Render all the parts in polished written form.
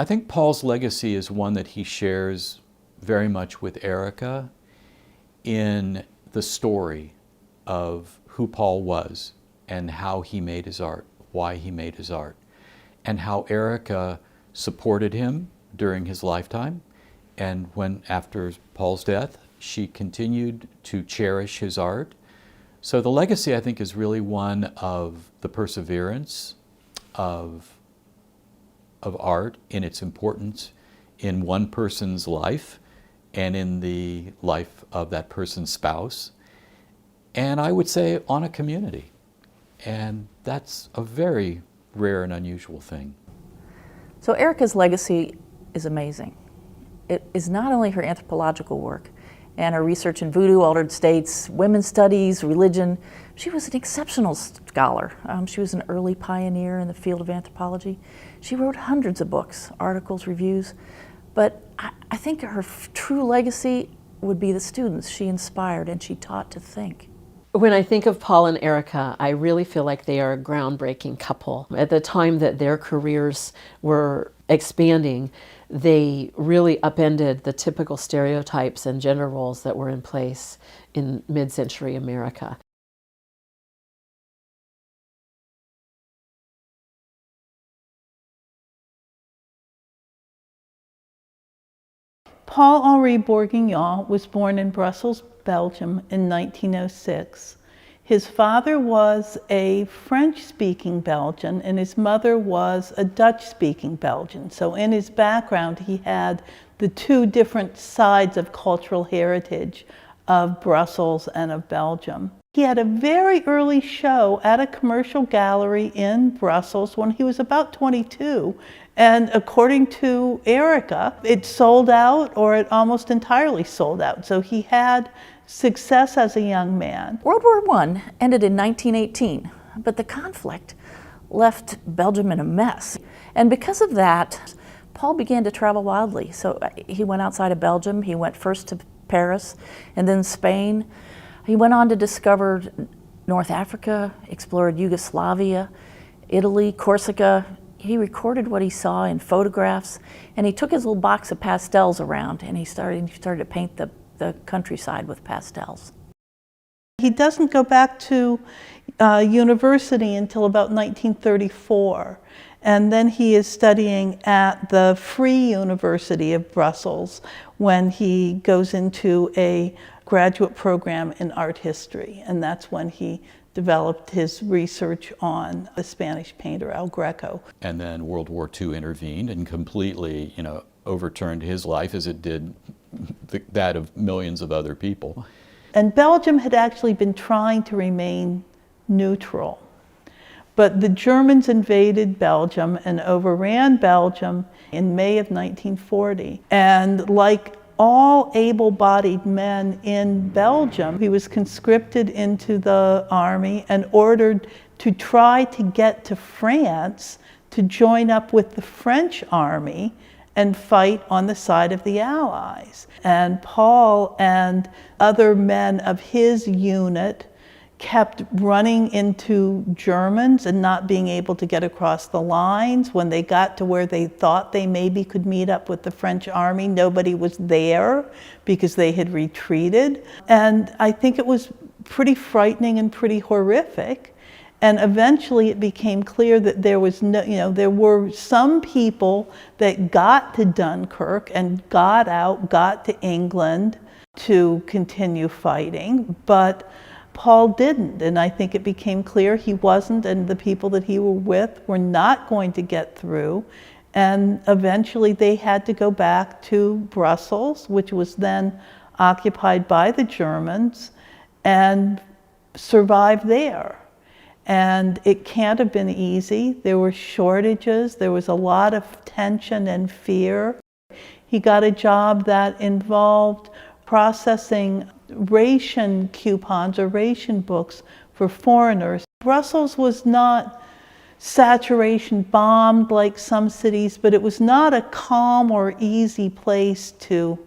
I think Paul's legacy is one that he shares very much with Erika in the story of who Paul was and how he made his art, why he made his art, and how Erika supported him during his lifetime. And when, after Paul's death, she continued to cherish his art. So the legacy, I think, is really one of the perseverance of art in its importance in one person's life and in the life of that person's spouse. And I would say on a community. And that's a very rare and unusual thing. So Erika's legacy is amazing. It is not only her anthropological work and her research in voodoo, altered states, women's studies, religion. She was an exceptional scholar. She was an early pioneer in the field of anthropology. She wrote hundreds of books, articles, reviews, but I think her true legacy would be the students she inspired and she taught to think. When I think of Paul and Erika, I really feel like they are a groundbreaking couple. At the time that their careers were expanding, they really upended the typical stereotypes and gender roles that were in place in mid-century America. Paul-Henri Bourguignon was born in Brussels, Belgium in 1906. His father was a French-speaking Belgian and his mother was a Dutch-speaking Belgian. So in his background, he had the two different sides of cultural heritage of Brussels and of Belgium. He had a very early show at a commercial gallery in Brussels when he was about 22. And according to Erika, it sold out, or it almost entirely sold out. So he had success as a young man. World War I ended in 1918, but the conflict left Belgium in a mess. And because of that, Paul began to travel wildly. So he went outside of Belgium. He went first to Paris and then Spain. He went on to discover North Africa, explored Yugoslavia, Italy, Corsica. He recorded what he saw in photographs, and he took his little box of pastels around and he started to paint the countryside with pastels. He doesn't go back to university until about 1934, and then he is studying at the Free University of Brussels when he goes into a graduate program in art history, and that's when he developed his research on the Spanish painter El Greco. And then World War II intervened and completely, overturned his life as it did that of millions of other people. And Belgium had actually been trying to remain neutral. But the Germans invaded Belgium and overran Belgium in May of 1940. And like all able-bodied men in Belgium, he was conscripted into the army and ordered to try to get to France to join up with the French army and fight on the side of the Allies. And Paul and other men of his unit kept running into Germans and not being able to get across the lines. When they got to where they thought they maybe could meet up with the French army, nobody was there because they had retreated. And I think it was pretty frightening and pretty horrific. And eventually it became clear that there was there were some people that got to Dunkirk and got out, got to England to continue fighting, but Paul didn't, and I think it became clear he wasn't, and the people that he was with were not going to get through, and eventually they had to go back to Brussels, which was then occupied by the Germans, and survive there. And it can't have been easy. There were shortages, there was a lot of tension and fear. He got a job that involved processing ration coupons or ration books for foreigners. Brussels was not saturation bombed like some cities, but it was not a calm or easy place to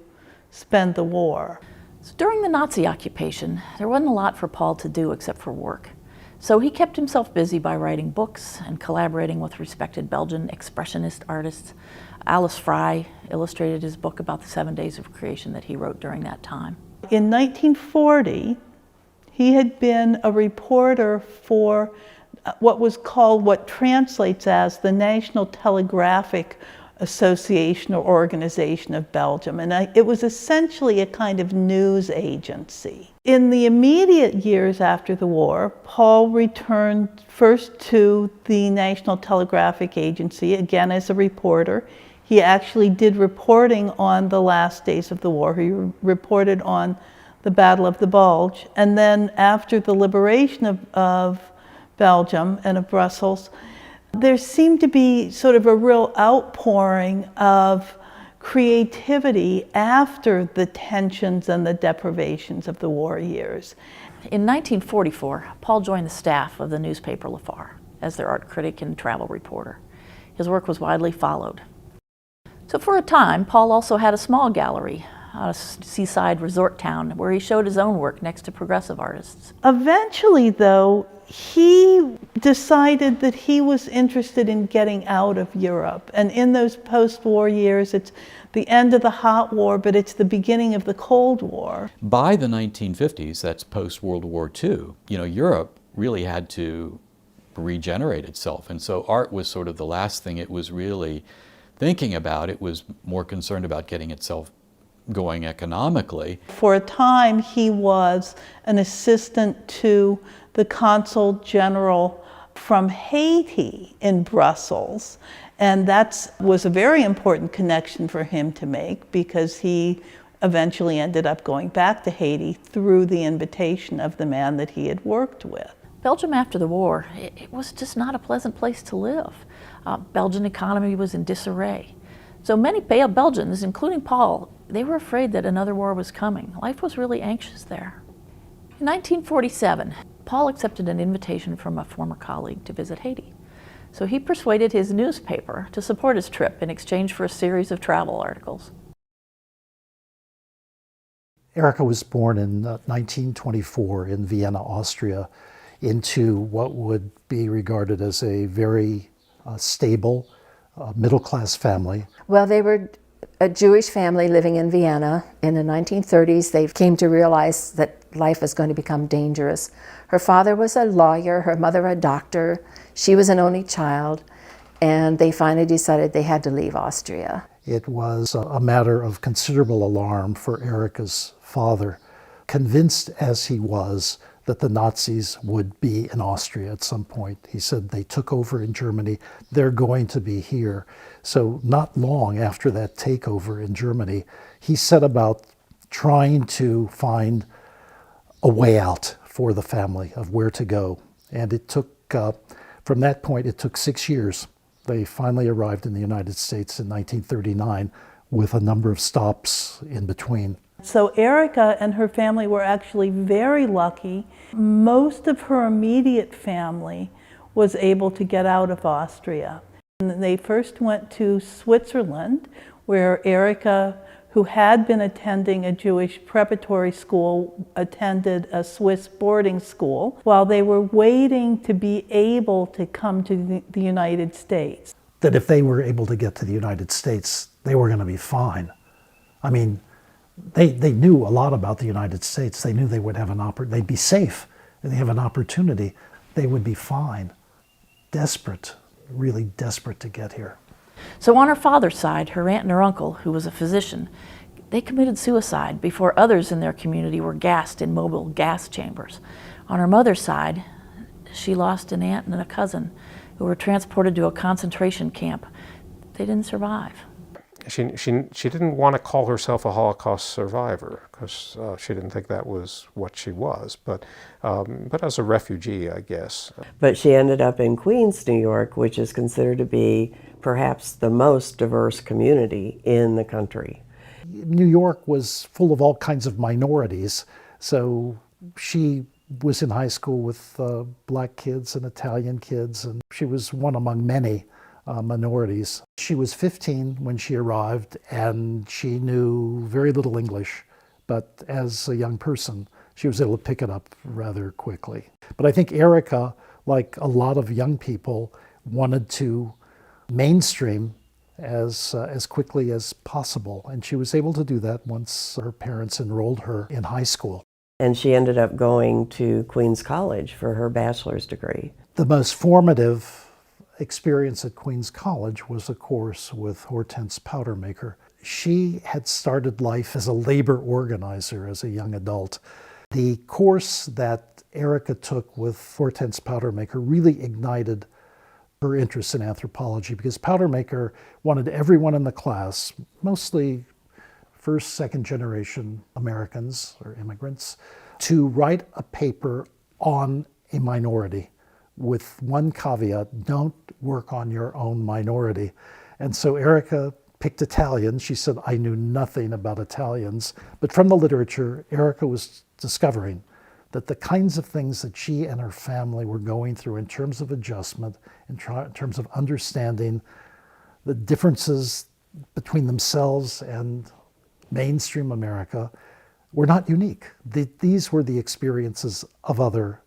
spend the war. So during the Nazi occupation, there wasn't a lot for Paul to do except for work. So he kept himself busy by writing books and collaborating with respected Belgian expressionist artists. Alice Fry illustrated his book about the 7 days of creation that he wrote during that time. In 1940, he had been a reporter for what translates as the National Telegraphic Association or Organization of Belgium. And it was essentially a kind of news agency. In the immediate years after the war, Paul returned first to the National Telegraphic Agency, again as a reporter. He actually did reporting on the last days of the war. He reported on the Battle of the Bulge. And then after the liberation of Belgium and of Brussels, there seemed to be sort of a real outpouring of creativity after the tensions and the deprivations of the war years. In 1944, Paul joined the staff of the newspaper Le Phare as their art critic and travel reporter. His work was widely followed. So for a time, Paul also had a small gallery on a seaside resort town where he showed his own work next to progressive artists. Eventually, though, he decided that he was interested in getting out of Europe. And in those post-war years, it's the end of the hot war, but it's the beginning of the Cold War. By the 1950s, that's post-World War II, Europe really had to regenerate itself. And so art was sort of the last thing it was really thinking about. It was more concerned about getting itself going economically. For a time, he was an assistant to the consul general from Haiti in Brussels. And that was a very important connection for him to make, because he eventually ended up going back to Haiti through the invitation of the man that he had worked with. Belgium after the war, it was just not a pleasant place to live. Belgian economy was in disarray. So many Belgians, including Paul, they were afraid that another war was coming. Life was really anxious there. In 1947, Paul accepted an invitation from a former colleague to visit Haiti. So he persuaded his newspaper to support his trip in exchange for a series of travel articles. Erika was born in 1924 in Vienna, Austria, into what would be regarded as a very stable, middle-class family. Well, they were a Jewish family living in Vienna. In the 1930s, they came to realize that life was going to become dangerous. Her father was a lawyer, her mother a doctor. She was an only child, and they finally decided they had to leave Austria. It was a matter of considerable alarm for Erika's father, convinced as he was that the Nazis would be in Austria at some point. He said they took over in Germany, they're going to be here. So not long after that takeover in Germany, he set about trying to find a way out for the family of where to go. And it took, from that point, it took 6 years. They finally arrived in the United States in 1939 with a number of stops in between. So Erika and her family were actually very lucky. Most of her immediate family was able to get out of Austria. And they first went to Switzerland, where Erika, who had been attending a Jewish preparatory school, attended a Swiss boarding school while they were waiting to be able to come to the United States. That if they were able to get to the United States, they were going to be fine. I mean, they knew a lot about the United States. They knew they would have they'd be safe, and they have an opportunity. They would be fine. Desperate, really desperate to get here. So on her father's side, her aunt and her uncle, who was a physician, they committed suicide before others in their community were gassed in mobile gas chambers. On her mother's side, she lost an aunt and a cousin who were transported to a concentration camp. They didn't survive. She didn't want to call herself a Holocaust survivor, because she didn't think that was what she was, but as a refugee, I guess. But she ended up in Queens, New York, which is considered to be perhaps the most diverse community in the country. New York was full of all kinds of minorities, so she was in high school with black kids and Italian kids, and she was one among many minorities. She was 15 when she arrived, and she knew very little English, but as a young person, she was able to pick it up rather quickly. But I think Erika, like a lot of young people, wanted to mainstream as quickly as possible. And she was able to do that once her parents enrolled her in high school. And she ended up going to Queens College for her bachelor's degree. The most formative experience at Queens College was a course with Hortense Powdermaker. She had started life as a labor organizer as a young adult. The course that Erika took with Hortense Powdermaker really ignited her interest in anthropology, because Powdermaker wanted everyone in the class, mostly first, second generation Americans or immigrants, to write a paper on a minority with one caveat: don't work on your own minority. And so Erika picked Italian. She said, I knew nothing about Italians. But from the literature, Erika was discovering that the kinds of things that she and her family were going through in terms of adjustment, in terms of understanding the differences between themselves and mainstream America, were not unique. These were the experiences of other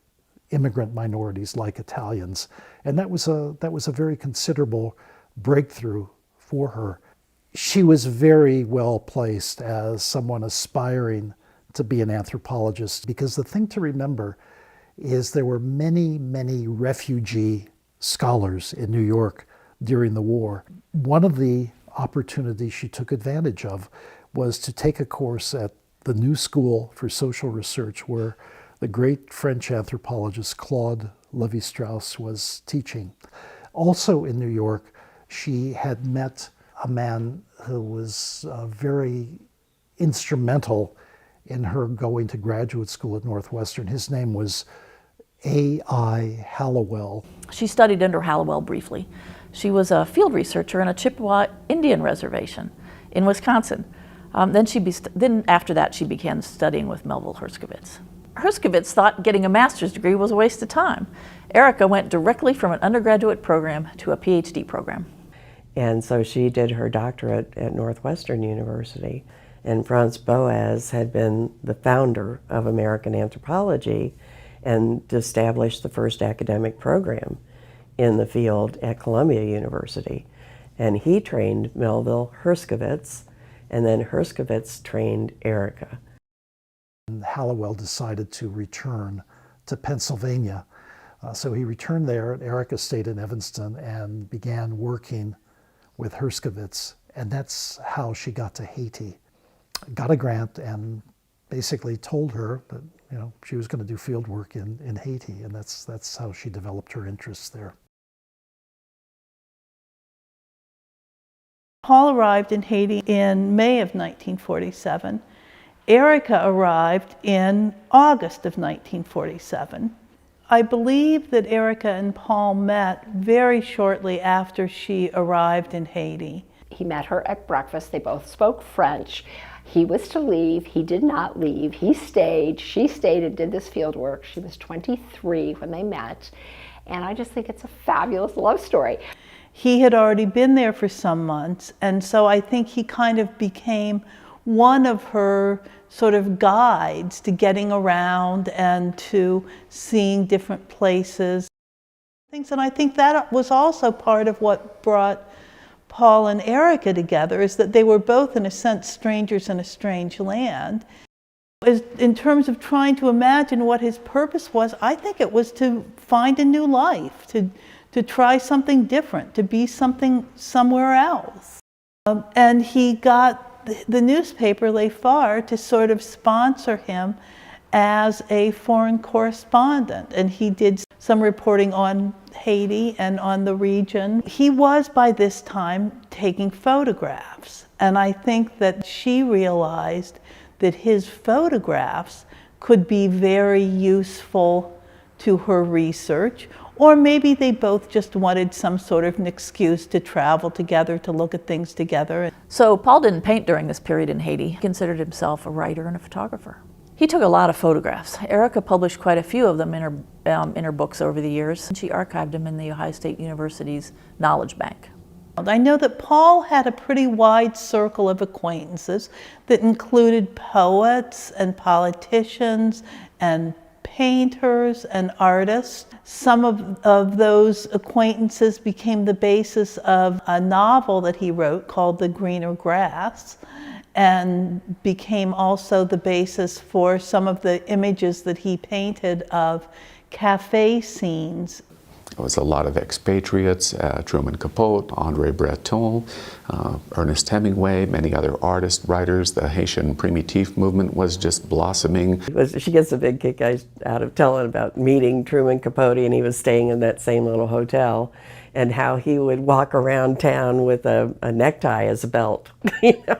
immigrant minorities like Italians. And that was a very considerable breakthrough for her. She was very well placed as someone aspiring to be an anthropologist, because the thing to remember is there were many, many refugee scholars in New York during the war. One of the opportunities she took advantage of was to take a course at the New School for Social Research, where the great French anthropologist Claude Lévi-Strauss was teaching. Also in New York, she had met a man who was very instrumental in her going to graduate school at Northwestern. His name was A.I. Hallowell. She studied under Hallowell briefly. She was a field researcher in a Chippewa Indian reservation in Wisconsin. Then after that, she began studying with Melville Herskovits. Herskovits thought getting a master's degree was a waste of time. Erika went directly from an undergraduate program to a PhD program. And so she did her doctorate at Northwestern University. And Franz Boas had been the founder of American Anthropology and established the first academic program in the field at Columbia University. And he trained Melville Herskovits, and then Herskovits trained Erika. And Hallowell decided to return to Pennsylvania. So he returned there, and Erika stayed in Evanston and began working with Herskovits. And that's how she got to Haiti. Got a grant and basically told her that she was going to do field work in Haiti, and that's how she developed her interests there. Paul arrived in Haiti in May of 1947. Erika arrived in August of 1947. I believe that Erika and Paul met very shortly after she arrived in Haiti. He met her at breakfast. They both spoke French. He was to leave. He did not leave. He stayed. She stayed and did this field work. She was 23 when they met. And I just think it's a fabulous love story. He had already been there for some months, and so I think he kind of became one of her sort of guides to getting around and to seeing different places. And I think that was also part of what brought Paul and Erika together, is that they were both, in a sense, strangers in a strange land. In terms of trying to imagine what his purpose was, I think it was to find a new life, to try something different, to be somewhere else. And he got the newspaper Le Phare to sort of sponsor him as a foreign correspondent, and he did some reporting on Haiti and on the region. He was by this time taking photographs, and I think that she realized that his photographs could be very useful to her research, or maybe they both just wanted some sort of an excuse to travel together, to look at things together. So Paul didn't paint during this period in Haiti. He considered himself a writer and a photographer. He took a lot of photographs. Erika published quite a few of them in her books over the years. She archived them in the Ohio State University's Knowledge Bank. I know that Paul had a pretty wide circle of acquaintances that included poets and politicians and painters and artists. Some of those acquaintances became the basis of a novel that he wrote called The Greener Grass, and became also the basis for some of the images that he painted of cafe scenes. There was a lot of expatriates, Truman Capote, Andre Breton, Ernest Hemingway, many other artists, writers. The Haitian primitif movement was just blossoming. She gets a big kick out of telling about meeting Truman Capote, and he was staying in that same little hotel, and how he would walk around town with a necktie as a belt. You know,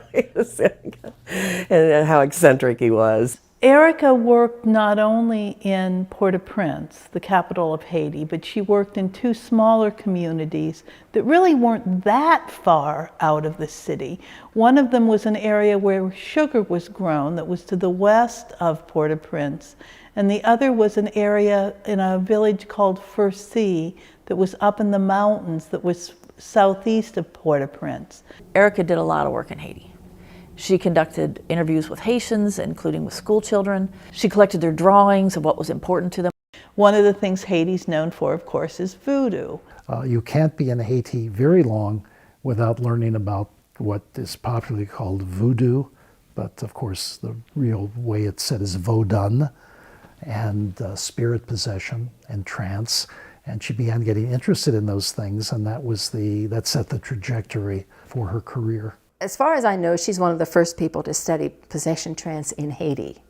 and how eccentric he was. Erika worked not only in Port-au-Prince, the capital of Haiti, but she worked in two smaller communities that really weren't that far out of the city. One of them was an area where sugar was grown that was to the west of Port-au-Prince, and the other was an area in a village called Furcy that was up in the mountains that was southeast of Port-au-Prince. Erika did a lot of work in Haiti. She conducted interviews with Haitians, including with school children. She collected their drawings of what was important to them. One of the things Haiti's known for, of course, is voodoo. You can't be in Haiti very long without learning about what is popularly called voodoo, but of course the real way it's said is vaudun, and spirit possession and trance. And she began getting interested in those things, and that set the trajectory for her career. As far as I know, she's one of the first people to study possession trance in Haiti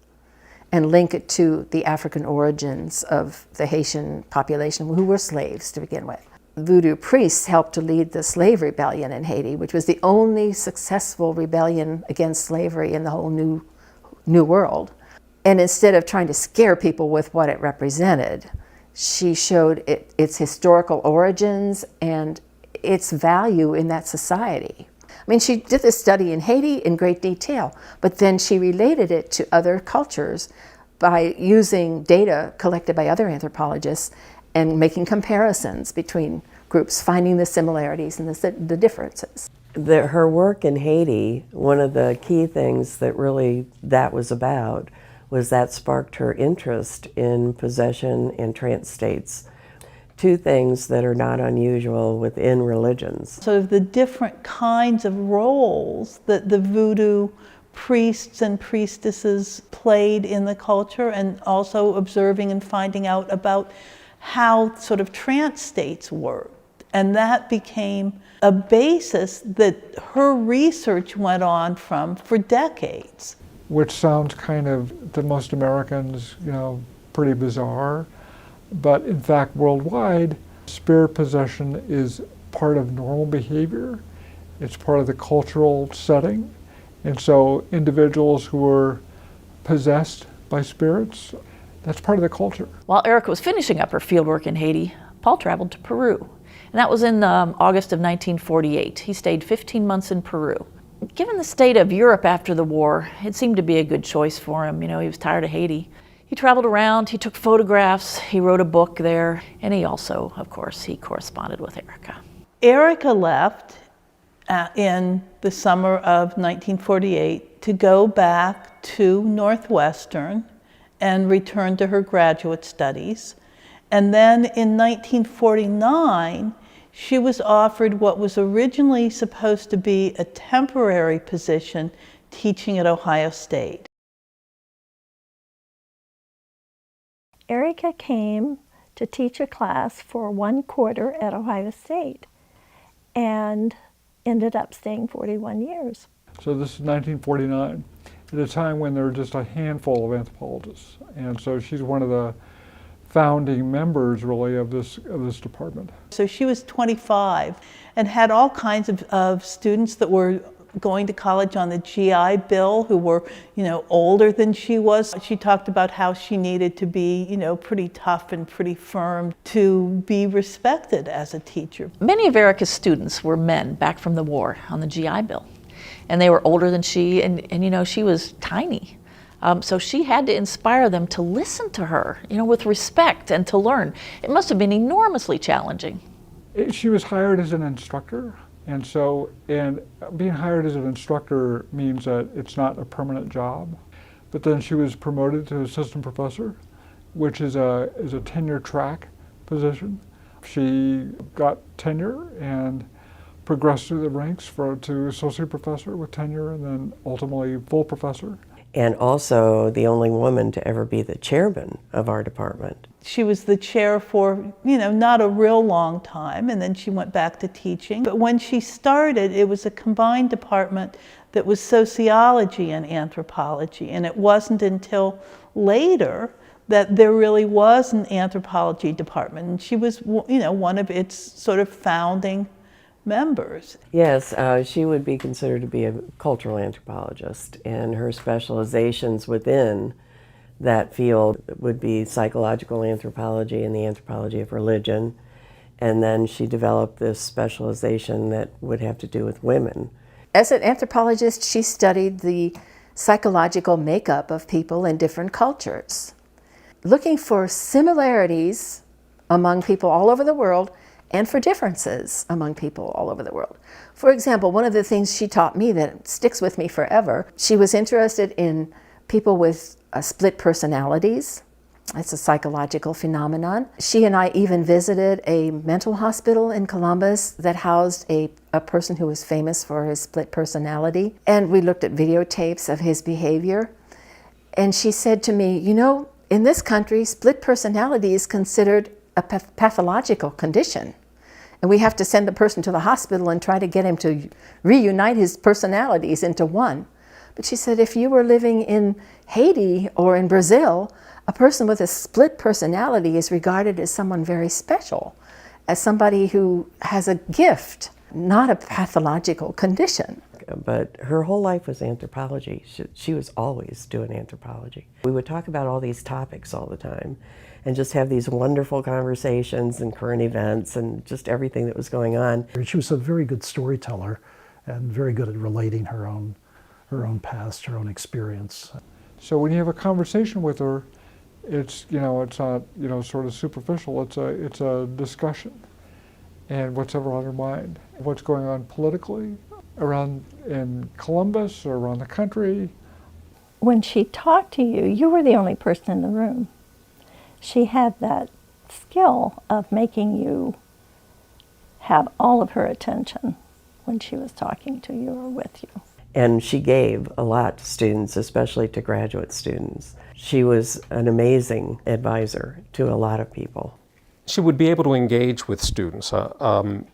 and link it to the African origins of the Haitian population who were slaves to begin with. Voodoo priests helped to lead the slave rebellion in Haiti, which was the only successful rebellion against slavery in the whole new world. And instead of trying to scare people with what it represented, she showed its historical origins and its value in that society. I mean, she did this study in Haiti in great detail, but then she related it to other cultures by using data collected by other anthropologists and making comparisons between groups, finding the similarities and the differences. Her work in Haiti, one of the key things that was about was that sparked her interest in possession and trance states. Two things that are not unusual within religions. So the different kinds of roles that the voodoo priests and priestesses played in the culture, and also observing and finding out about how sort of trance states worked. And that became a basis that her research went on from for decades. Which sounds kind of, to most Americans, pretty bizarre. But in fact, worldwide, spirit possession is part of normal behavior. It's part of the cultural setting. And so individuals who are possessed by spirits, that's part of the culture. While Erika was finishing up her fieldwork in Haiti, Paul traveled to Peru. And that was in August of 1948. He stayed 15 months in Peru. Given the state of Europe after the war, it seemed to be a good choice for him. He was tired of Haiti. He traveled around, he took photographs, he wrote a book there, and he also, of course, he corresponded with Erika. Erika left in the summer of 1948 to go back to Northwestern and return to her graduate studies. And then in 1949, she was offered what was originally supposed to be a temporary position teaching at Ohio State. Erika came to teach a class for 1 quarter at Ohio State and ended up staying 41 years. So this is 1949, at a time when there were just a handful of anthropologists. And so she's one of the founding members, really, of this department. So she was 25 and had all kinds of students that were going to college on the GI Bill who were, older than she was. She talked about how she needed to be, pretty tough and pretty firm to be respected as a teacher. Many of Erika's students were men back from the war on the GI Bill. And they were older than she, and she was tiny. So she had to inspire them to listen to her, with respect and to learn. It must have been enormously challenging. She was hired as an instructor, And so, and being hired as an instructor means that it's not a permanent job. But then she was promoted to assistant professor, which is a tenure track position. She got tenure and progressed through the ranks to associate professor with tenure and then ultimately full professor. And also the only woman to ever be the chairman of our department. She was the chair for, not a real long time, and then she went back to teaching. But when she started, it was a combined department that was sociology and anthropology, and it wasn't until later that there really was an anthropology department, and she was, one of its sort of founding members. Yes, she would be considered to be a cultural anthropologist, and her specializations within that field would be psychological anthropology and the anthropology of religion. And then she developed this specialization that would have to do with women. As an anthropologist, she studied the psychological makeup of people in different cultures, looking for similarities among people all over the world and for differences among people all over the world. For example, one of the things she taught me that sticks with me forever, she was interested in people with split personalities. It's a psychological phenomenon. She and I even visited a mental hospital in Columbus that housed a person who was famous for his split personality. And we looked at videotapes of his behavior. And she said to me, in this country, split personality is considered a pathological condition. And we have to send the person to the hospital and try to get him to reunite his personalities into one. But she said, if you were living in Haiti or in Brazil, a person with a split personality is regarded as someone very special, as somebody who has a gift, not a pathological condition. But her whole life was anthropology. She was always doing anthropology. We would talk about all these topics all the time and just have these wonderful conversations and current events and just everything that was going on. She was a very good storyteller and very good at relating her own past, her own experience. So when you have a conversation with her, it's it's not sort of superficial. It's a discussion, and whatever on her mind, what's going on politically around in Columbus or around the country. When she talked to you, you were the only person in the room. She had that skill of making you have all of her attention when she was talking to you or with you. And she gave a lot to students, especially to graduate students. She was an amazing advisor to a lot of people. She would be able to engage with students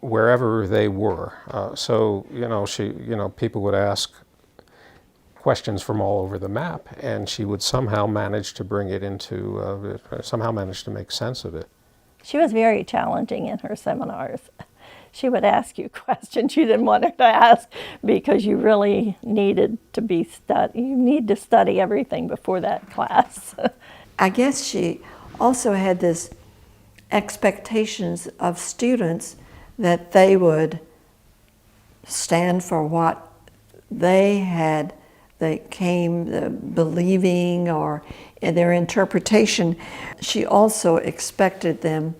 wherever they were. People would ask questions from all over the map, and she would somehow manage to bring it into, somehow manage to make sense of it. She was very challenging in her seminars. She would ask you questions you didn't want her to ask because you really needed to you need to study everything before that class. I guess she also had this expectations of students that they would stand for what they came believing or in their interpretation. She also expected them,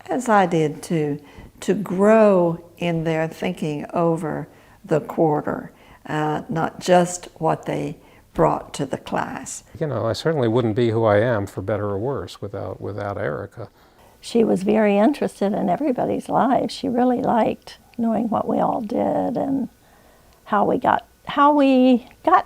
as I did too, to grow in their thinking over the quarter, not just what they brought to the class. I certainly wouldn't be who I am, for better or worse, without Erika. She was very interested in everybody's lives. She really liked knowing what we all did and how we got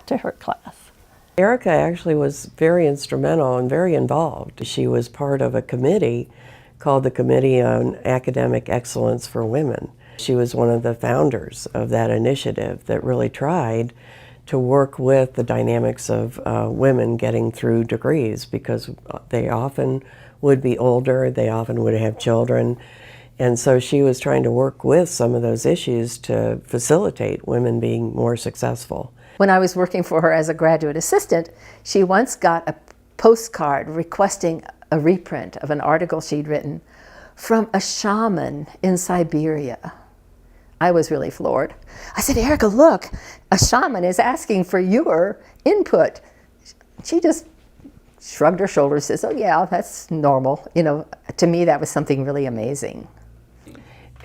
to her class. Erika actually was very instrumental and very involved. She was part of a committee called the Committee on Academic Excellence for Women. She was one of the founders of that initiative that really tried to work with the dynamics of women getting through degrees, because they often would be older, they often would have children, and so she was trying to work with some of those issues to facilitate women being more successful. When I was working for her as a graduate assistant, she once got a postcard requesting a reprint of an article she'd written from a shaman in Siberia. I was really floored. I said, Erika, look, a shaman is asking for your input. She just shrugged her shoulders, says, oh yeah, that's normal. To me that was something really amazing.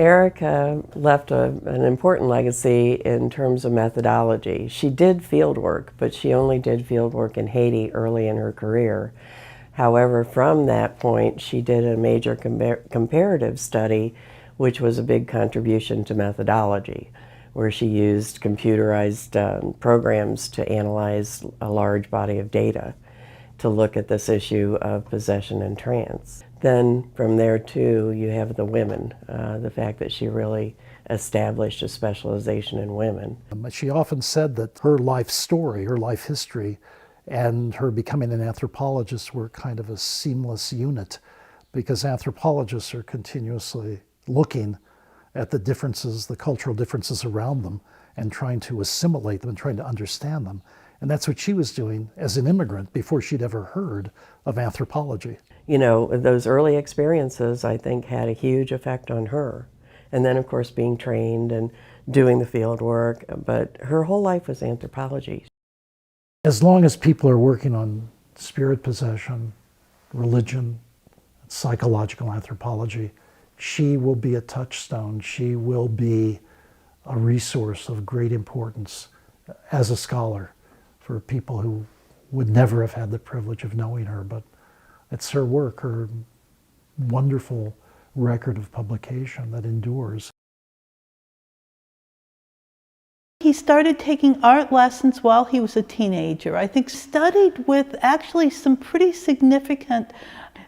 Erika left an important legacy in terms of methodology. She did field work, but she only did field work in Haiti early in her career. However, from that point, she did a major comparative study, which was a big contribution to methodology, where she used computerized programs to analyze a large body of data to look at this issue of possession and trance. Then from there too, you have the women, the fact that she really established a specialization in women. She often said that her life story, her life history, and her becoming an anthropologist were kind of a seamless unit, because anthropologists are continuously looking at the differences, the cultural differences around them, and trying to assimilate them and trying to understand them. And that's what she was doing as an immigrant before she'd ever heard of anthropology. You know, those early experiences, I think, had a huge effect on her. And then, of course, being trained and doing the field work, but her whole life was anthropology. As long as people are working on spirit possession, religion, psychological anthropology, she will be a touchstone. She will be a resource of great importance as a scholar for people who would never have had the privilege of knowing her. But it's her work, her wonderful record of publication that endures. He started taking art lessons while he was a teenager. I think studied with actually some pretty significant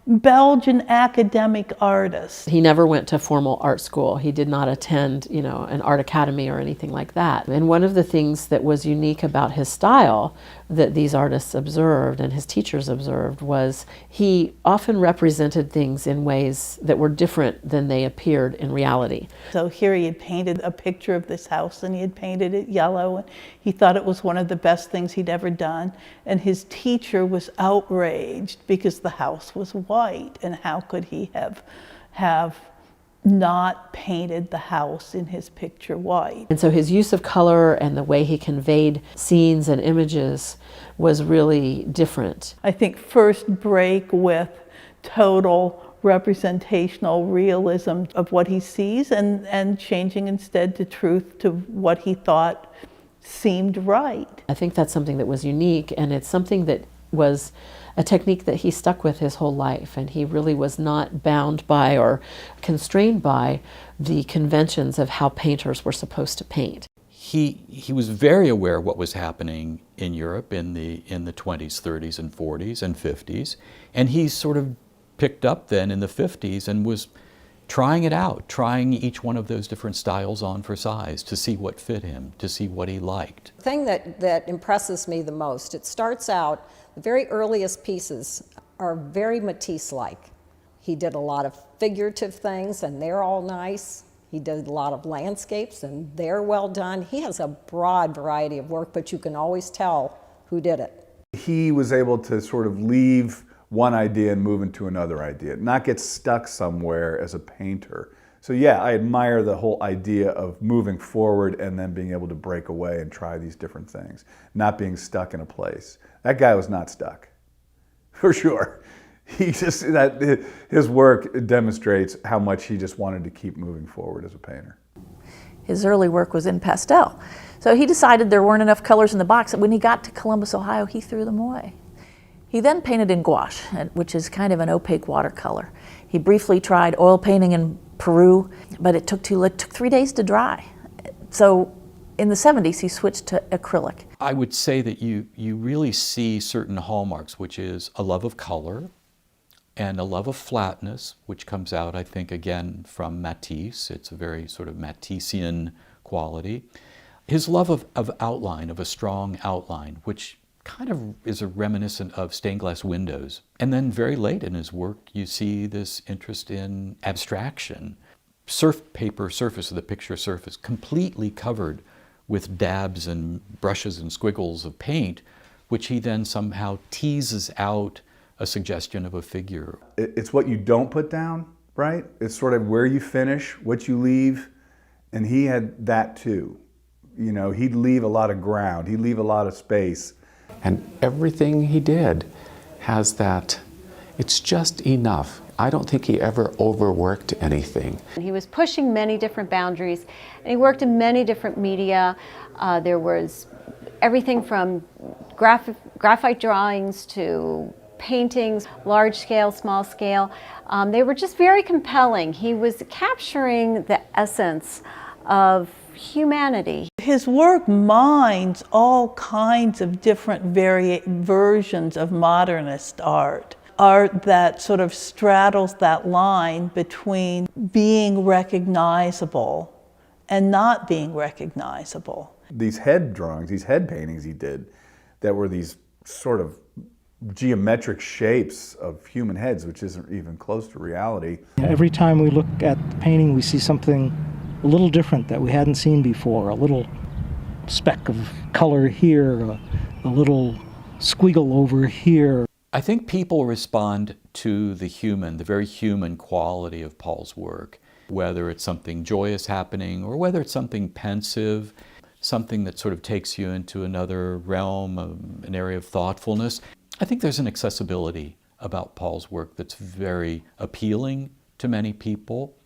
Belgian academic artists. He never went to formal art school. He did not attend, an art academy or anything like that. And one of the things that was unique about his style that these artists observed and his teachers observed was he often represented things in ways that were different than they appeared in reality. So here he had painted a picture of this house and he had painted it yellow, and he thought it was one of the best things he'd ever done. And his teacher was outraged because the house was white, and how could he have not painted the house in his picture white. And so his use of color and the way he conveyed scenes and images was really different. I think first break with total representational realism of what he sees, and changing instead to truth to what he thought seemed right. I think that's something that was unique, and it's something that was a technique that he stuck with his whole life, and he really was not bound by or constrained by the conventions of how painters were supposed to paint. He was very aware of what was happening in Europe in the 20s, 30s, and 40s and 50s, and he sort of picked up then in the 50s and was trying it out, trying each one of those different styles on for size to see what fit him, to see what he liked. The thing that impresses me the most, it starts out, the very earliest pieces are very Matisse-like. He did a lot of figurative things, and they're all nice. He did a lot of landscapes, and they're well done. He has a broad variety of work, but you can always tell who did it. He was able to sort of leave one idea and move into another idea, not get stuck somewhere as a painter. So yeah, I admire the whole idea of moving forward and then being able to break away and try these different things, not being stuck in a place. That guy was not stuck, for sure. His work demonstrates how much he just wanted to keep moving forward as a painter. His early work was in pastel. So he decided there weren't enough colors in the box, and when he got to Columbus, Ohio, he threw them away. He then painted in gouache, which is kind of an opaque watercolor. He briefly tried oil painting in Peru, but it took 3 days to dry. So in the 70s, he switched to acrylic. I would say that you really see certain hallmarks, which is a love of color and a love of flatness, which comes out, I think, again, from Matisse. It's a very sort of Matissean quality. His love of outline, of a strong outline, which kind of is a reminiscent of stained glass windows. And then very late in his work, you see this interest in abstraction. Paper surface, the picture surface, completely covered with dabs and brushes and squiggles of paint, which he then somehow teases out a suggestion of a figure. It's what you don't put down, right? It's sort of where you finish, what you leave, and he had that too. You know, he'd leave a lot of ground, he'd leave a lot of space. And everything he did has that, it's just enough. I don't think he ever overworked anything. He was pushing many different boundaries, and he worked in many different media. There was everything from graphite drawings to paintings, large scale, small scale. They were just very compelling. He was capturing the essence of humanity. His work mines all kinds of different versions of modernist art. Art that sort of straddles that line between being recognizable and not being recognizable. These head drawings, these head paintings he did that were these sort of geometric shapes of human heads, which isn't even close to reality. Every time we look at the painting, we see something a little different that we hadn't seen before, a little speck of color here, a little squiggle over here. I think people respond to the human, the very human quality of Paul's work, whether it's something joyous happening or whether it's something pensive, something that sort of takes you into another realm, an area of thoughtfulness. I think there's an accessibility about Paul's work that's very appealing to many people.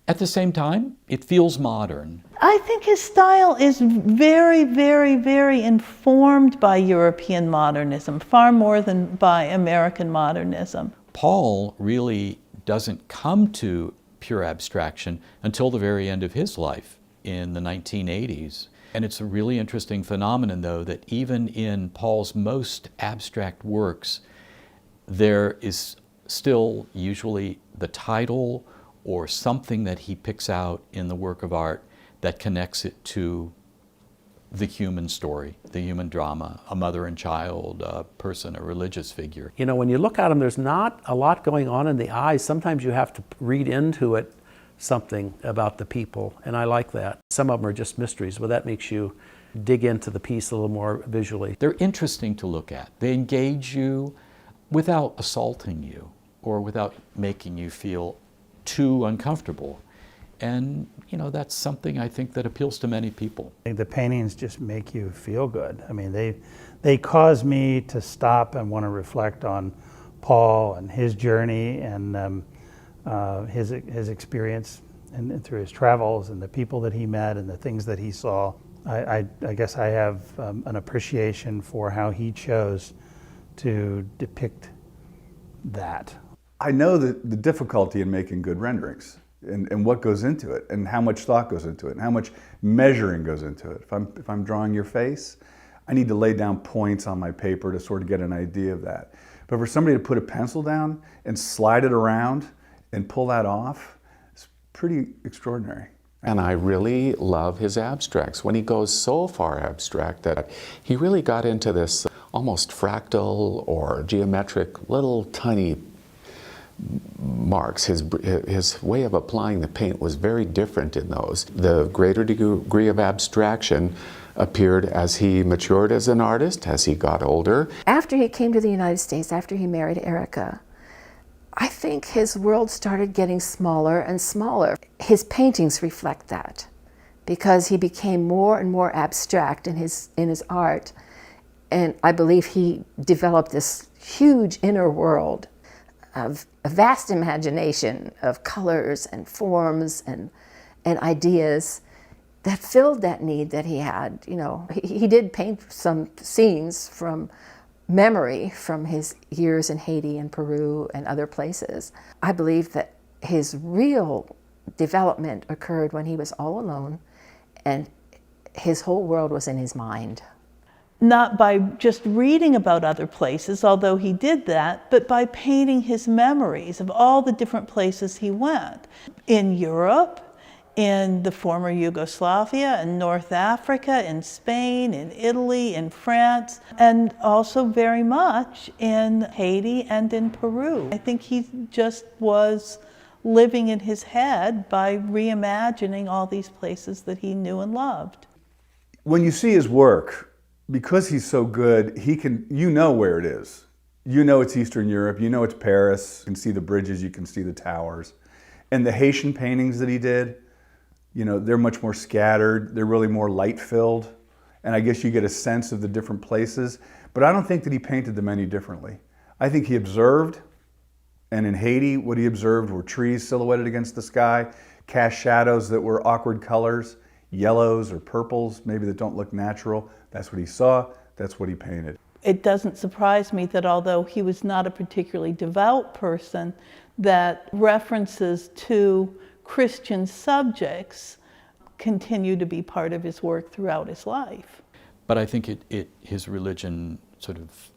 At the same time, it feels modern. I think his style is very, very, very informed by European modernism, far more than by American modernism. Paul really doesn't come to pure abstraction until the very end of his life in the 1980s. And it's a really interesting phenomenon, though, that even in Paul's most abstract works, there is still usually the title or something that he picks out in the work of art that connects it to the human story, the human drama, a mother and child, a person, a religious figure. You know, when you look at them, there's not a lot going on in the eyes. Sometimes you have to read into it something about the people, and I like that. Some of them are just mysteries, but that makes you dig into the piece a little more visually. They're interesting to look at. They engage you without assaulting you or without making you feel too uncomfortable. And, you know, that's something I think that appeals to many people. The paintings just make you feel good. I mean, they cause me to stop and want to reflect on Paul and his journey and his experience and through his travels and the people that he met and the things that he saw. I guess I have an appreciation for how he chose to depict that. I know the difficulty in making good renderings and what goes into it and how much thought goes into it and how much measuring goes into it. If I'm drawing your face, I need to lay down points on my paper to sort of get an idea of that. But for somebody to put a pencil down and slide it around and pull that off, it's pretty extraordinary. And I really love his abstracts. When he goes so far abstract that he really got into this almost fractal or geometric little tiny marks. His way of applying the paint was very different in those. The greater degree of abstraction appeared as he matured as an artist, as he got older. After he came to the United States, after he married Erika, I think his world started getting smaller and smaller. His paintings reflect that because he became more and more abstract in his art. And I believe he developed this huge inner world of a vast imagination of colors and forms and ideas that filled that need that he had. You know, he did paint some scenes from memory from his years in Haiti and Peru and other places. I believe that his real development occurred when he was all alone and his whole world was in his mind. Not by just reading about other places, although he did that, but by painting his memories of all the different places he went. In Europe, in the former Yugoslavia, in North Africa, in Spain, in Italy, in France, and also very much in Haiti and in Peru. I think he just was living in his head by reimagining all these places that he knew and loved. When you see his work, because he's so good, you know where it is. You know it's Eastern Europe, you know it's Paris, you can see the bridges, you can see the towers. And the Haitian paintings that he did, you know, they're much more scattered, they're really more light-filled, and I guess you get a sense of the different places, but I don't think that he painted them any differently. I think he observed And in Haiti, what he observed were trees silhouetted against the sky, cast shadows that were awkward colors, yellows or purples, maybe that don't look natural. That's what he saw, that's what he painted. It doesn't surprise me that although he was not a particularly devout person, that references to Christian subjects continue to be part of his work throughout his life. But I think his religion sort of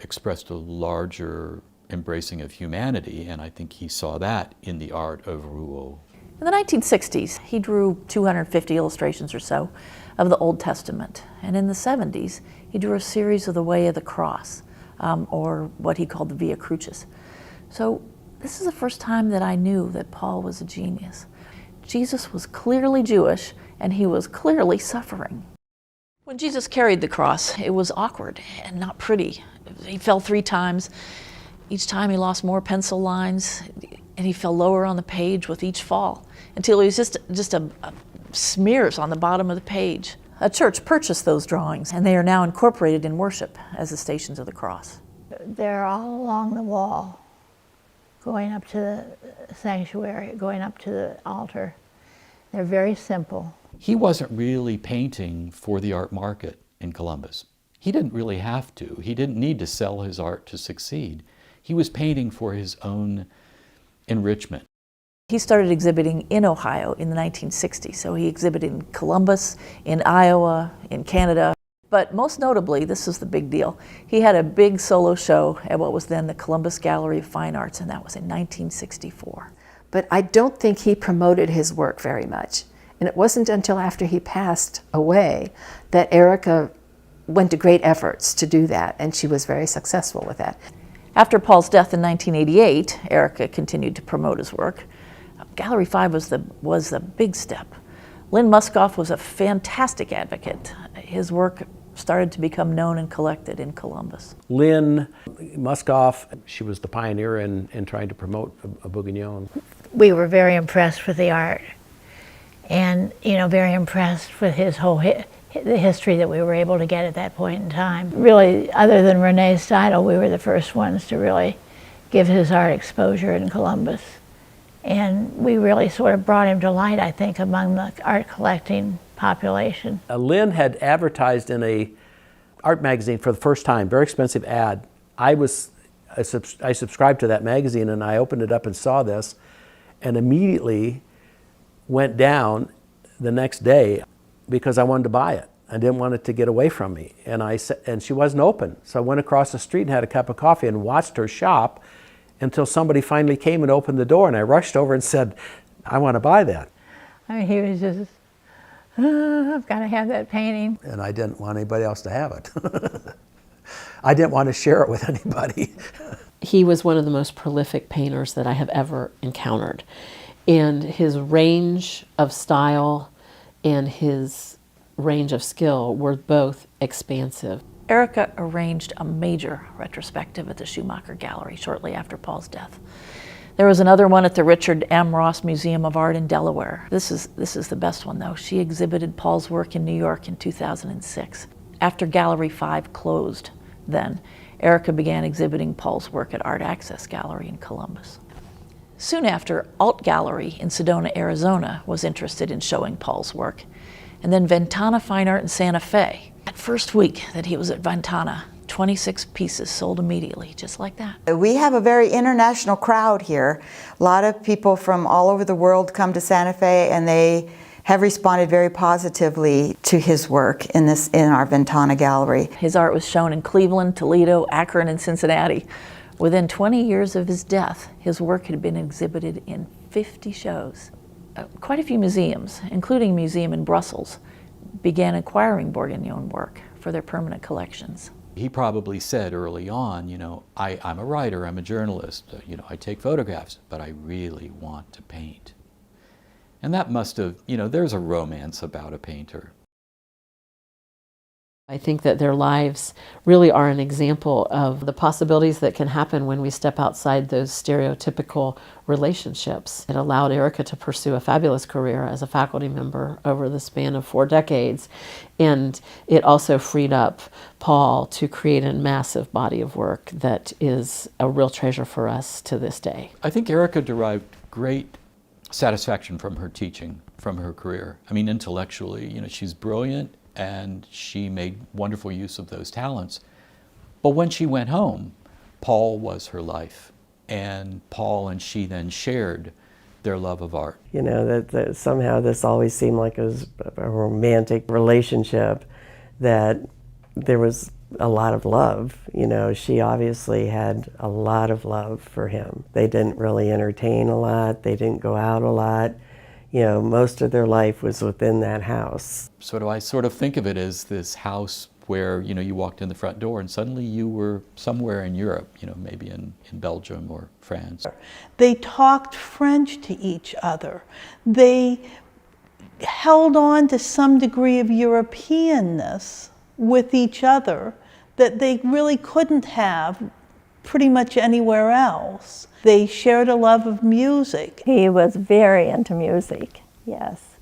expressed a larger embracing of humanity, and I think he saw that in the art of Rouault. In the 1960s, he drew 250 illustrations or so of the Old Testament. And in the 70s, he drew a series of the Way of the Cross, or what he called the Via Crucis. So this is the first time that I knew that Paul was a genius. Jesus was clearly Jewish, and he was clearly suffering. When Jesus carried the cross, it was awkward and not pretty. He fell 3 times. Each time he lost more pencil lines, and he fell lower on the page with each fall, until he was just a smears on the bottom of the page. A church purchased those drawings, and they are now incorporated in worship as the Stations of the Cross. They're all along the wall, going up to the sanctuary, going up to the altar. They're very simple. He wasn't really painting for the art market in Columbus. He didn't really have to. He didn't need to sell his art to succeed. He was painting for his own enrichment. He started exhibiting in Ohio in the 1960s. So he exhibited in Columbus, in Iowa, in Canada. But most notably, this is the big deal, he had a big solo show at what was then the Columbus Gallery of Fine Arts, and that was in 1964. But I don't think he promoted his work very much. And it wasn't until after he passed away that Erika went to great efforts to do that, and she was very successful with that. After Paul's death in 1988, Erika continued to promote his work. Gallery 5 was the big step. Lynn Muskoff was a fantastic advocate. His work started to become known and collected in Columbus. Lynn Muskoff, she was the pioneer in trying to promote a Bourguignon. We were very impressed with the art, and very impressed with his whole the history that we were able to get at that point in time. Really, other than René Steidl, we were the first ones to really give his art exposure in Columbus. And we really sort of brought him to light, I think, among the art collecting population. Lynn had advertised in a art magazine for the first time, very expensive ad. I subscribed to that magazine, and I opened it up and saw this, and immediately went down the next day because I wanted to buy it. I didn't want it to get away from me. And she wasn't open. So I went across the street and had a cup of coffee and watched her shop until somebody finally came and opened the door, and I rushed over and said, I want to buy that. I mean, he was just, I've got to have that painting. And I didn't want anybody else to have it. I didn't want to share it with anybody. He was one of the most prolific painters that I have ever encountered. And his range of style and his range of skill were both expansive. Erika arranged a major retrospective at the Schumacher Gallery shortly after Paul's death. There was another one at the Richard M. Ross Museum of Art in Delaware. This is the best one, though. She exhibited Paul's work in New York in 2006. After Gallery 5 closed then, Erika began exhibiting Paul's work at Art Access Gallery in Columbus. Soon after, Alt Gallery in Sedona, Arizona was interested in showing Paul's work. And then Ventana Fine Art in Santa Fe. That first week that he was at Ventana, 26 pieces sold immediately, just like that. We have a very international crowd here. A lot of people from all over the world come to Santa Fe, and they have responded very positively to his work in our Ventana gallery. His art was shown in Cleveland, Toledo, Akron, and Cincinnati. Within 20 years of his death, his work had been exhibited in 50 shows. Quite a few museums, including a museum in Brussels, began acquiring Bourguignon work for their permanent collections. He probably said early on, I'm a writer, I'm a journalist, I take photographs, but I really want to paint. And that must have, there's a romance about a painter. I think that their lives really are an example of the possibilities that can happen when we step outside those stereotypical relationships. It allowed Erika to pursue a fabulous career as a faculty member over the span of 4 decades, and it also freed up Paul to create a massive body of work that is a real treasure for us to this day. I think Erika derived great satisfaction from her teaching, from her career. I mean, intellectually, she's brilliant, and she made wonderful use of those talents. But when she went home, Paul was her life. And Paul and she then shared their love of art. That somehow this always seemed like it was a romantic relationship, that there was a lot of love. She obviously had a lot of love for him. They didn't really entertain a lot. They didn't go out a lot. Most of their life was within that house. So I sort of think of it as this house where, you walked in the front door and suddenly you were somewhere in Europe, maybe in Belgium or France. They talked French to each other. They held on to some degree of Europeanness with each other that they really couldn't have pretty much anywhere else. They shared a love of music. He was very into music, yes,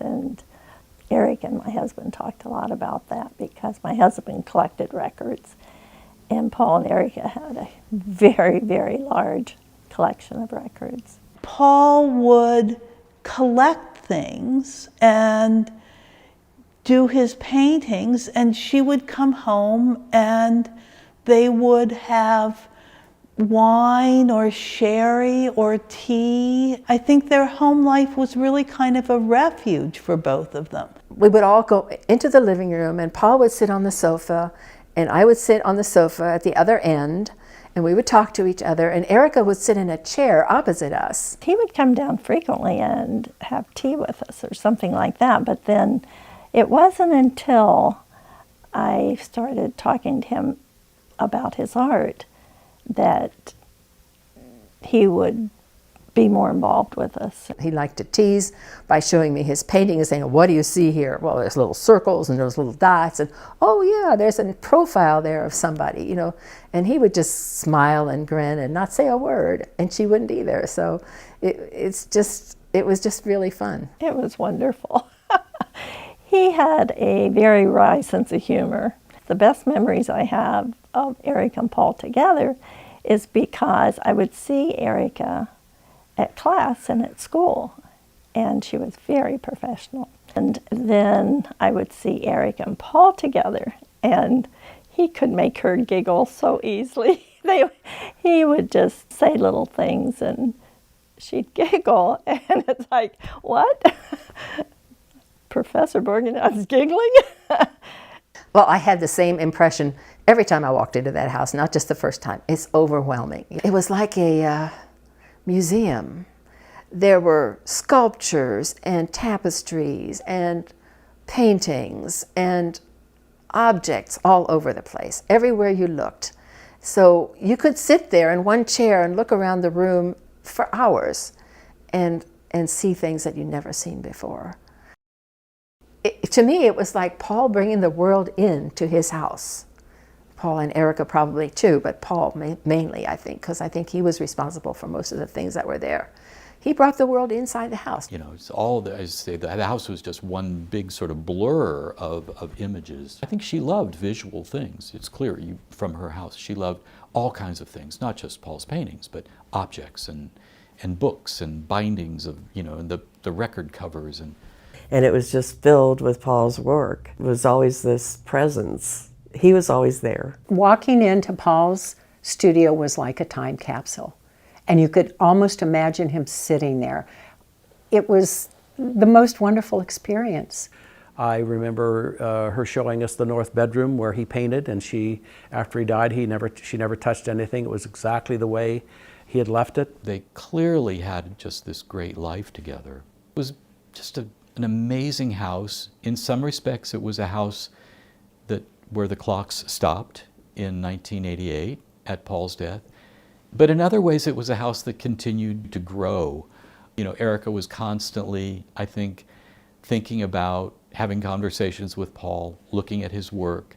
and Eric and my husband talked a lot about that because my husband collected records, and Paul and Erika had a very, very large collection of records. Paul would collect things and do his paintings, and she would come home and they would have wine or sherry or tea. I think their home life was really kind of a refuge for both of them. We would all go into the living room, and Paul would sit on the sofa and I would sit on the sofa at the other end, and we would talk to each other, and Erika would sit in a chair opposite us. He would come down frequently and have tea with us or something like that, but then it wasn't until I started talking to him about his art that he would be more involved with us. He liked to tease by showing me his painting and saying, "What do you see here?" Well, there's little circles and there's little dots, and oh yeah, there's a profile there of somebody, and he would just smile and grin and not say a word, and she wouldn't either. So it was just really fun. It was wonderful. He had a very wry sense of humor. The best memories I have of Erika and Paul together is because I would see Erika at class and at school, and she was very professional. And then I would see Erika and Paul together, and he could make her giggle so easily. He would just say little things, and she'd giggle, and it's like, what? Professor Bourguignons giggling? Well, I had the same impression every time I walked into that house, not just the first time. It's overwhelming. It was like a museum. There were sculptures and tapestries and paintings and objects all over the place, everywhere you looked. So you could sit there in one chair and look around the room for hours and see things that you'd never seen before. To me, it was like Paul bringing the world into his house. Paul and Erika probably too, but Paul mainly, I think, because I think he was responsible for most of the things that were there. He brought the world inside the house. It's all, as I say, the house was just one big sort of blur of images. I think she loved visual things. It's clear from her house. She loved all kinds of things, not just Paul's paintings, but objects and books and bindings of, and the record covers. And it was just filled with Paul's work. It was always this presence. He was always there. Walking into Paul's studio was like a time capsule, and you could almost imagine him sitting there. It was the most wonderful experience. I remember her showing us the north bedroom where he painted, and after he died, she never touched anything. It was exactly the way he had left it. They clearly had just this great life together. It was just an amazing house. In some respects, it was a house where the clocks stopped in 1988 at Paul's death. But in other ways, it was a house that continued to grow. Erika was constantly, I think, thinking about having conversations with Paul, looking at his work,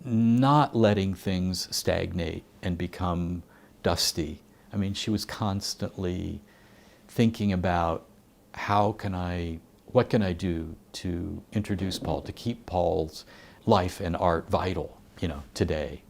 not letting things stagnate and become dusty. I mean, she was constantly thinking about what can I do to introduce Paul, to keep Paul's life and art vital, today.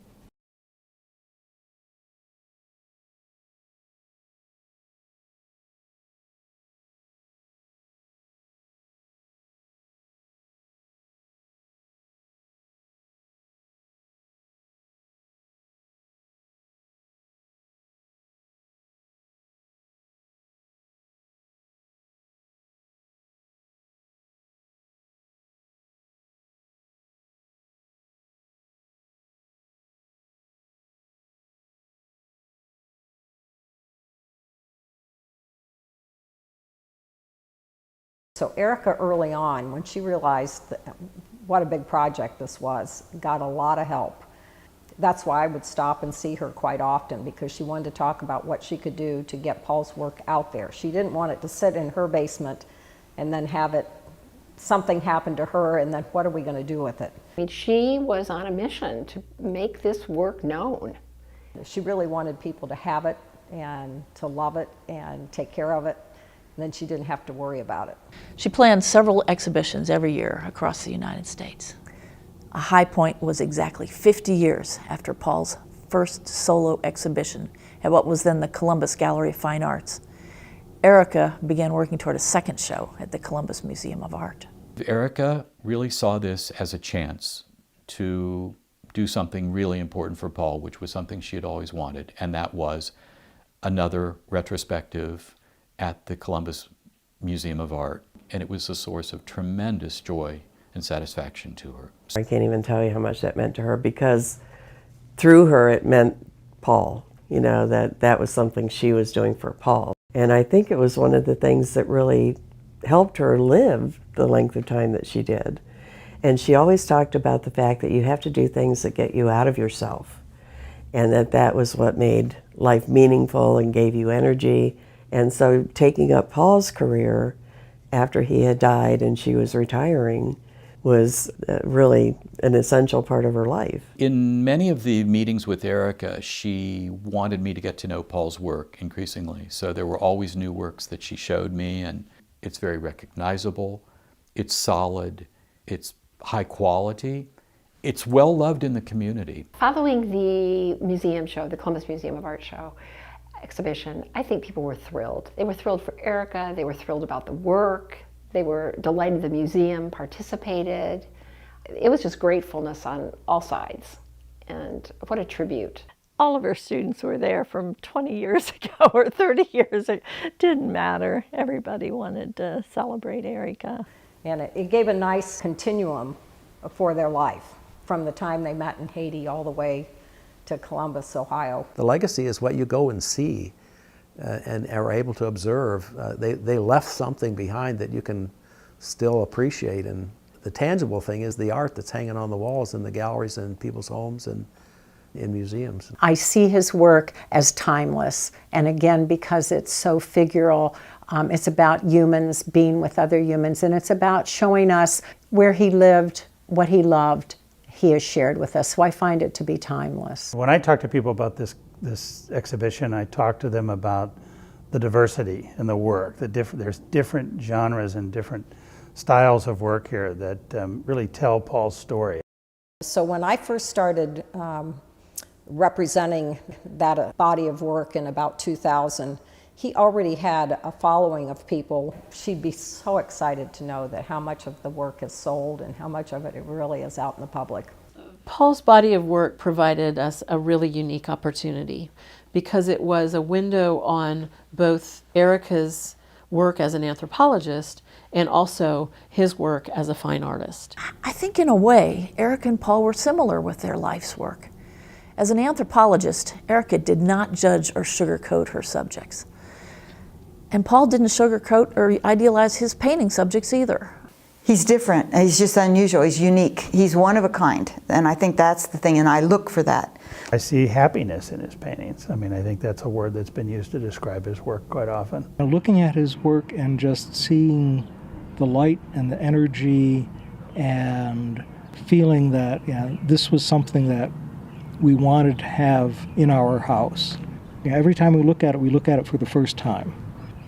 So Erika, early on, when she realized what a big project this was, got a lot of help. That's why I would stop and see her quite often, because she wanted to talk about what she could do to get Paul's work out there. She didn't want it to sit in her basement and then have something happen to her, and then what are we going to do with it? I mean, she was on a mission to make this work known. She really wanted people to have it and to love it and take care of it. And then she didn't have to worry about it. She planned several exhibitions every year across the United States. A high point was exactly 50 years after Paul's first solo exhibition at what was then the Columbus Gallery of Fine Arts. Erika began working toward a second show at the Columbus Museum of Art. Erika really saw this as a chance to do something really important for Paul, which was something she had always wanted, and that was another retrospective at the Columbus Museum of Art, and it was a source of tremendous joy and satisfaction to her. I can't even tell you how much that meant to her, because through her it meant Paul, that was something she was doing for Paul. And I think it was one of the things that really helped her live the length of time that she did. And she always talked about the fact that you have to do things that get you out of yourself, and that was what made life meaningful and gave you energy. And so taking up Paul's career after he had died and she was retiring was really an essential part of her life. In many of the meetings with Erika, she wanted me to get to know Paul's work increasingly. So there were always new works that she showed me, and it's very recognizable, it's solid, it's high quality, it's well loved in the community. Following the museum show, the Columbus Museum of Art show, exhibition, I think people were thrilled. They were thrilled for Erika, they were thrilled about the work, they were delighted the museum participated. It was just gratefulness on all sides, and what a tribute. All of her students were there from 20 years ago or 30 years ago. It didn't matter. Everybody wanted to celebrate Erika. And it gave a nice continuum for their life, from the time they met in Haiti all the way to Columbus, Ohio. The legacy is what you go and see and are able to observe. They left something behind that you can still appreciate, and the tangible thing is the art that's hanging on the walls in the galleries and people's homes and in museums. I see his work as timeless, and again, because it's so figural, it's about humans being with other humans, and it's about showing us where he lived, what he loved, he has shared with us. So I find it to be timeless. When I talk to people about this exhibition, I talk to them about the diversity in the work. There's different genres and different styles of work here that really tell Paul's story. So when I first started representing that body of work in about 2000, he already had a following of people. She'd be so excited to know that how much of the work is sold and how much of it really is out in the public. Paul's body of work provided us a really unique opportunity, because it was a window on both Erika's work as an anthropologist and also his work as a fine artist. I think in a way, Erika and Paul were similar with their life's work. As an anthropologist, Erika did not judge or sugarcoat her subjects. And Paul didn't sugarcoat or idealize his painting subjects either. He's different. He's just unusual. He's unique. He's one of a kind. And I think that's the thing, and I look for that. I see happiness in his paintings. I mean, I think that's a word that's been used to describe his work quite often. Looking at his work and just seeing the light and the energy and feeling that this was something that we wanted to have in our house. Every time we look at it for the first time.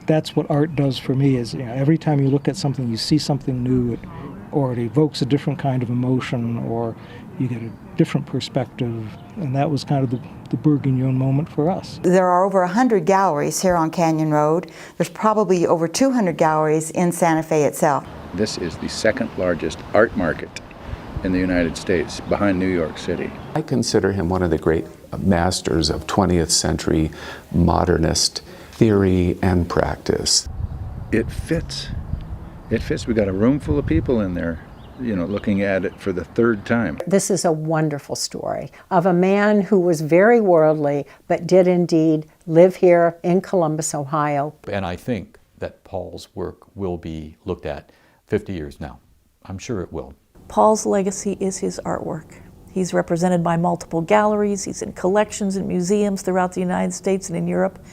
That's what art does for me, is every time you look at something, you see something new, or it evokes a different kind of emotion, or you get a different perspective, and that was kind of the Bourguignon moment for us. There are over 100 galleries here on Canyon Road. There's probably over 200 galleries in Santa Fe itself. This is the second largest art market in the United States, behind New York City. I consider him one of the great masters of 20th century modernist theory and practice. It fits. It fits. We got a room full of people in there, looking at it for the third time. This is a wonderful story of a man who was very worldly, but did indeed live here in Columbus, Ohio. And I think that Paul's work will be looked at 50 years now. I'm sure it will. Paul's legacy is his artwork. He's represented by multiple galleries. He's in collections and museums throughout the United States and in Europe.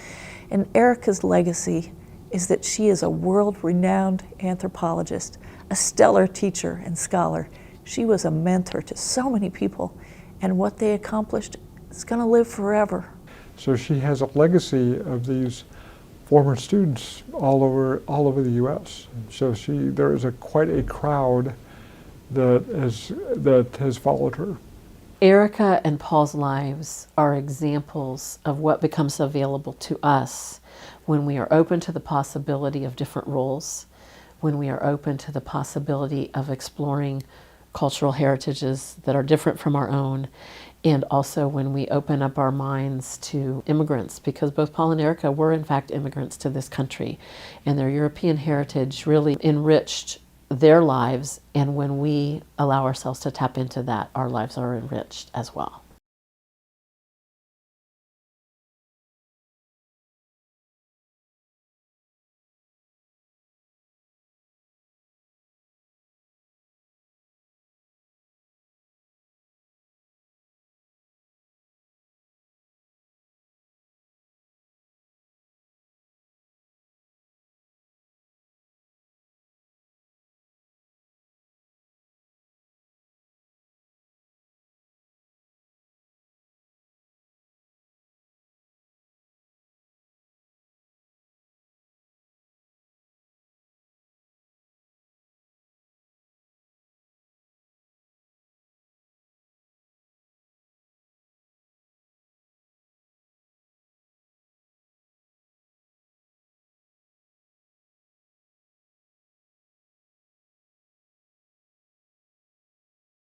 And Erika's legacy is that she is a world-renowned anthropologist, a stellar teacher and scholar. She was a mentor to so many people, and what they accomplished is going to live forever. So she has a legacy of these former students all over the U.S. So there is quite a crowd that has followed her. Erika and Paul's lives are examples of what becomes available to us when we are open to the possibility of different roles, when we are open to the possibility of exploring cultural heritages that are different from our own, and also when we open up our minds to immigrants, because both Paul and Erika were in fact immigrants to this country, and their European heritage really enriched their lives, and when we allow ourselves to tap into that, our lives are enriched as well.